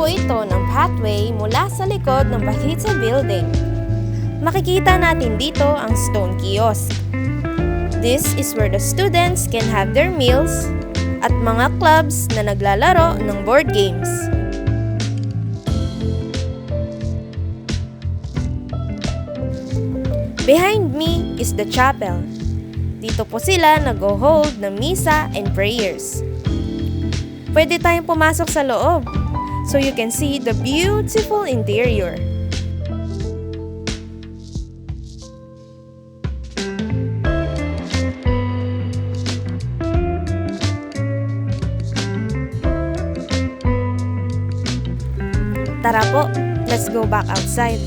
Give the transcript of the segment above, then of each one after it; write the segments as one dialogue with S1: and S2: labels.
S1: po ito ng pathway mula sa likod ng Bajitsa Building. Makikita natin dito ang stone kiosk. This is where the students can have their meals at mga clubs na naglalaro ng board games. Behind me is the chapel. Dito po sila nag-hold ng misa and prayers. Pwede tayong pumasok sa loob so you can see the beautiful interior. Tara po, let's go back outside.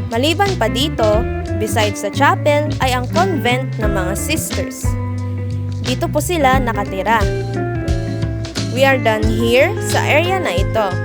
S1: Maliban pa dito, besides sa chapel ay ang convent ng mga sisters. Dito po sila nakatira. We are done here sa area na ito.